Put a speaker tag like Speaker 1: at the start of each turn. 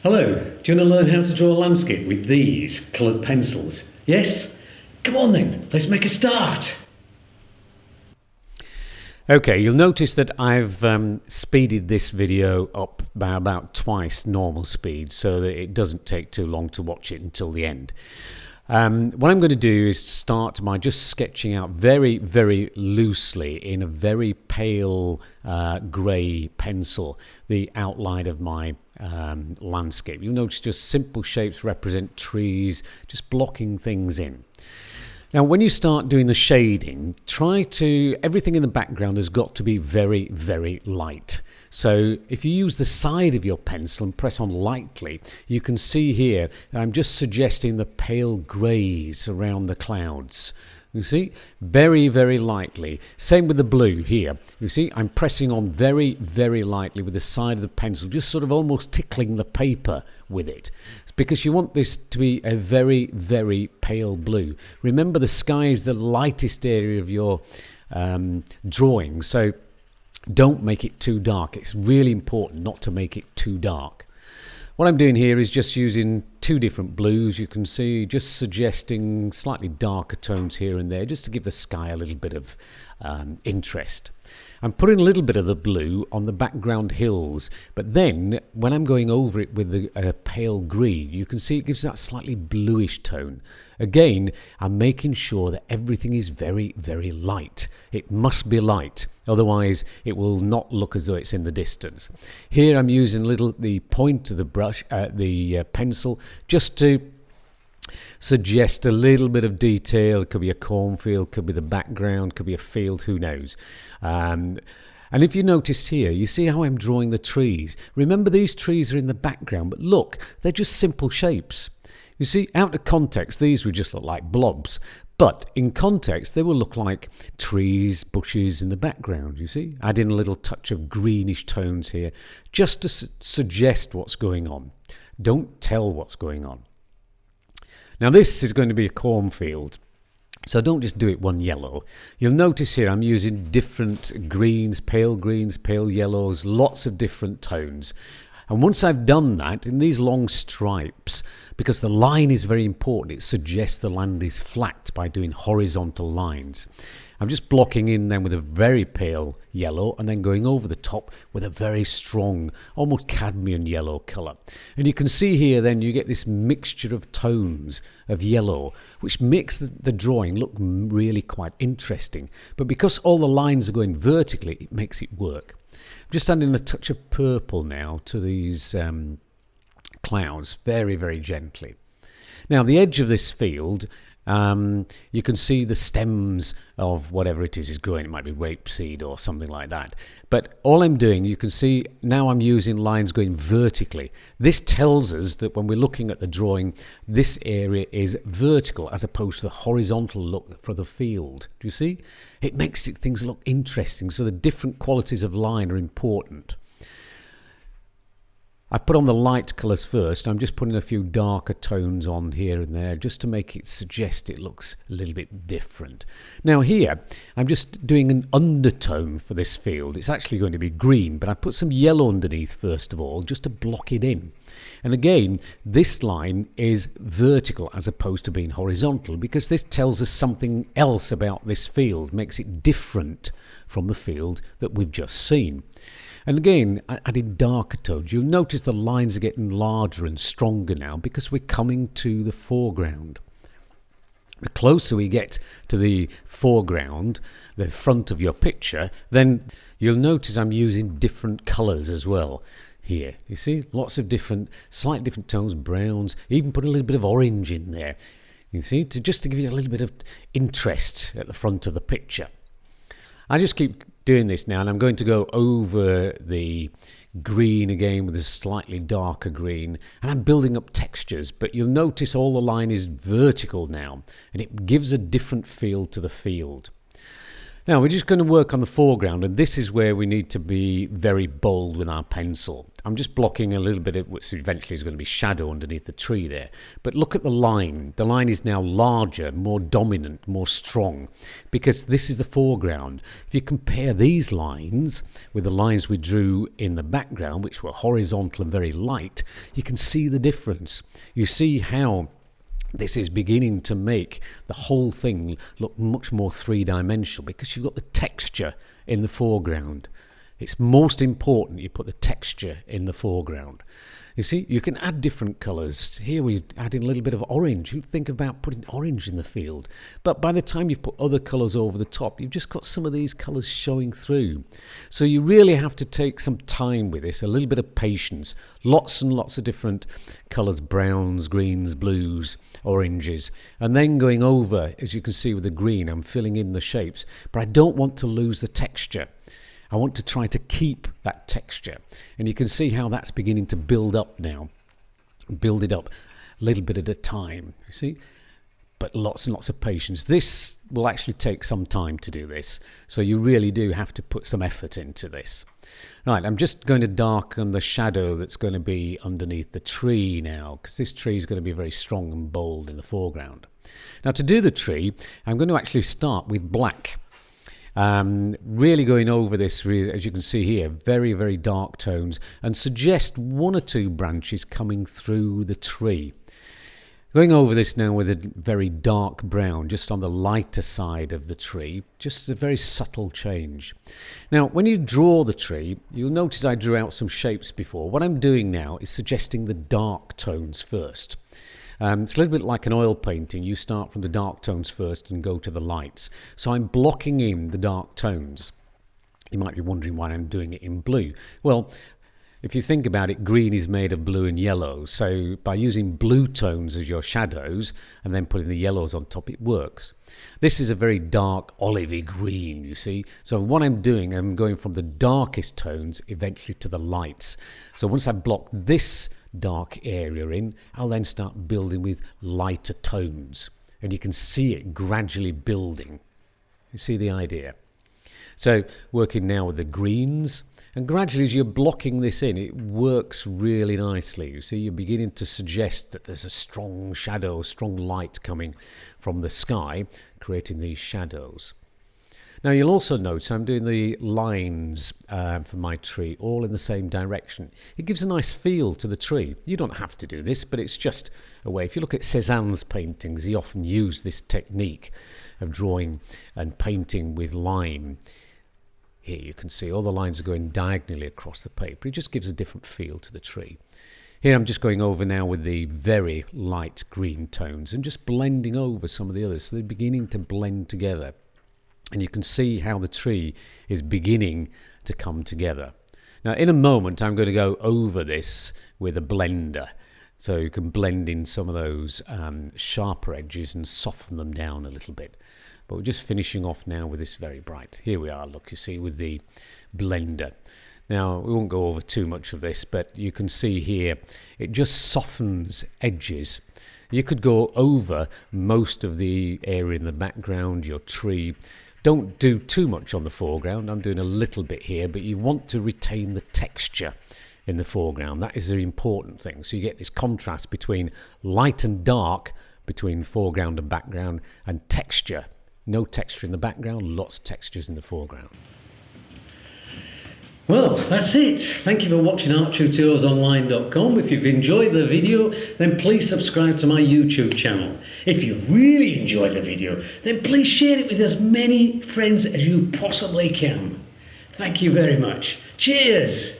Speaker 1: Hello, do you want to learn how to draw a landscape with these coloured pencils? Yes? Come on then, let's make a start.
Speaker 2: Okay, you'll notice that I've speeded this video up by about twice normal speed so that it doesn't take too long to watch it until the end. What I'm going to do is start by just sketching out very, very loosely in a very pale grey pencil the outline of my landscape. You'll notice just simple shapes represent trees, just blocking things in. Now, when you start doing the shading, everything in the background has got to be very, very light. So if you use the side of your pencil and press on lightly, you can see here that I'm just suggesting the pale greys around the clouds. You see, very, very lightly. Same with the blue here. You see, I'm pressing on very, very lightly with the side of the pencil, just sort of almost tickling the paper with it. It's because you want this to be a very, very pale blue. Remember, the sky is the lightest area of your drawing, so don't make it too dark. It's really important not to make it too dark. What I'm doing here is just using two different blues. You can see just suggesting slightly darker tones here and there just to give the sky a little bit of interest. I'm putting a little bit of the blue on the background hills, but then when I'm going over it with the pale green, you can see it gives that slightly bluish tone. Again, I'm making sure that everything is very, very light. It must be light, otherwise it will not look as though it's in the distance. Here I'm using the point of the brush, the pencil, just to suggest a little bit of detail. It could be a cornfield, could be the background, could be a field, who knows. And if you notice here, you see how I'm drawing the trees. Remember, these trees are in the background, but look, they're just simple shapes. You see, out of context, these would just look like blobs. But in context, they will look like trees, bushes in the background, you see. Add in a little touch of greenish tones here, just to suggest what's going on. Don't tell what's going on. Now, this is going to be a cornfield, so don't just do it one yellow. You'll notice here I'm using different greens, pale yellows, lots of different tones. And once I've done that, in these long stripes, because the line is very important, it suggests the land is flat by doing horizontal lines. I'm just blocking in then with a very pale yellow and then going over the top with a very strong, almost cadmium yellow colour. And you can see here then you get this mixture of tones of yellow, which makes the drawing look really quite interesting. But because all the lines are going vertically, it makes it work. I'm just adding a touch of purple now to these clouds, very, very gently. Now, the edge of this field, you can see the stems of whatever it is growing. It might be rapeseed or something like that. But all I'm doing, you can see now I'm using lines going vertically. This tells us that when we're looking at the drawing, this area is vertical as opposed to the horizontal look for the field. Do you see? It makes things look interesting. So the different qualities of line are important. I put on the light colours first. I'm just putting a few darker tones on here and there just to make it suggest it looks a little bit different. Now here, I'm just doing an undertone for this field. It's actually going to be green, but I put some yellow underneath first of all just to block it in. And again, this line is vertical as opposed to being horizontal because this tells us something else about this field, makes it different from the field that we've just seen. And again, I added darker tones. You'll notice the lines are getting larger and stronger now because we're coming to the foreground. The closer we get to the foreground, the front of your picture, then you'll notice I'm using different colours as well here. You see, lots of slightly different tones, browns, even put a little bit of orange in there. You see, just to give you a little bit of interest at the front of the picture. I just keep doing this now, and I'm going to go over the green again with a slightly darker green, and I'm building up textures, but you'll notice all the line is vertical now, and it gives a different feel to the field. Now we're just going to work on the foreground, and this is where we need to be very bold with our pencil. I'm just blocking a little bit of what eventually is going to be shadow underneath the tree there. But look at the line. The line is now larger, more dominant, more strong, because this is the foreground. If you compare these lines with the lines we drew in the background, which were horizontal and very light, you can see the difference. You see how this is beginning to make the whole thing look much more three-dimensional because you've got the texture in the foreground. It's most important you put the texture in the foreground. You see, you can add different colours. Here we add in a little bit of orange. You'd think about putting orange in the field. But by the time you've put other colours over the top, you've just got some of these colours showing through. So you really have to take some time with this, a little bit of patience. Lots and lots of different colours, browns, greens, blues, oranges. And then going over, as you can see with the green, I'm filling in the shapes. But I don't want to lose the texture. I want to try to keep that texture. And you can see how that's beginning to build up now. Build it up a little bit at a time, you see? But lots and lots of patience. This will actually take some time to do this. So you really do have to put some effort into this. Right, I'm just going to darken the shadow that's going to be underneath the tree now, because this tree is going to be very strong and bold in the foreground. Now to do the tree, I'm going to actually start with black. Really going over this, as you can see here, very, very dark tones, and suggest one or two branches coming through the tree. Going over this now with a very dark brown, just on the lighter side of the tree, just a very subtle change. Now, when you draw the tree, you'll notice I drew out some shapes before. What I'm doing now is suggesting the dark tones first. It's a little bit like an oil painting. You start from the dark tones first and go to the lights. So I'm blocking in the dark tones. You might be wondering why I'm doing it in blue. Well, if you think about it, green is made of blue and yellow. So by using blue tones as your shadows and then putting the yellows on top, it works. This is a very dark olivey green, you see. So what I'm doing, I'm going from the darkest tones eventually to the lights. So once I block this dark area in, I'll then start building with lighter tones, and you can see it gradually building. You see the idea? So working now with the greens, and gradually as you're blocking this in, it works really nicely. You see, you're beginning to suggest that there's a strong shadow, strong light coming from the sky, creating these shadows. Now you'll also notice I'm doing the lines for my tree all in the same direction. It gives a nice feel to the tree. You don't have to do this, but it's just a way. If you look at Cézanne's paintings, he often used this technique of drawing and painting with line. Here you can see all the lines are going diagonally across the paper. It just gives a different feel to the tree. Here I'm just going over now with the very light green tones and just blending over some of the others. So they're beginning to blend together. And you can see how the tree is beginning to come together. Now in a moment I'm going to go over this with a blender. So you can blend in some of those sharper edges and soften them down a little bit. But we're just finishing off now with this very bright. Here we are, look, you see, with the blender. Now, we won't go over too much of this, but you can see here, it just softens edges. You could go over most of the area in the background, your tree. Don't do too much on the foreground. I'm doing a little bit here, but you want to retain the texture in the foreground. That is the important thing. So you get this contrast between light and dark, between foreground and background, and texture. No texture in the background, lots of textures in the foreground.
Speaker 1: Well, that's it. Thank you for watching arttutorialsonline.com. If you've enjoyed the video, then please subscribe to my YouTube channel. If you really enjoyed the video, then please share it with as many friends as you possibly can. Thank you very much. Cheers!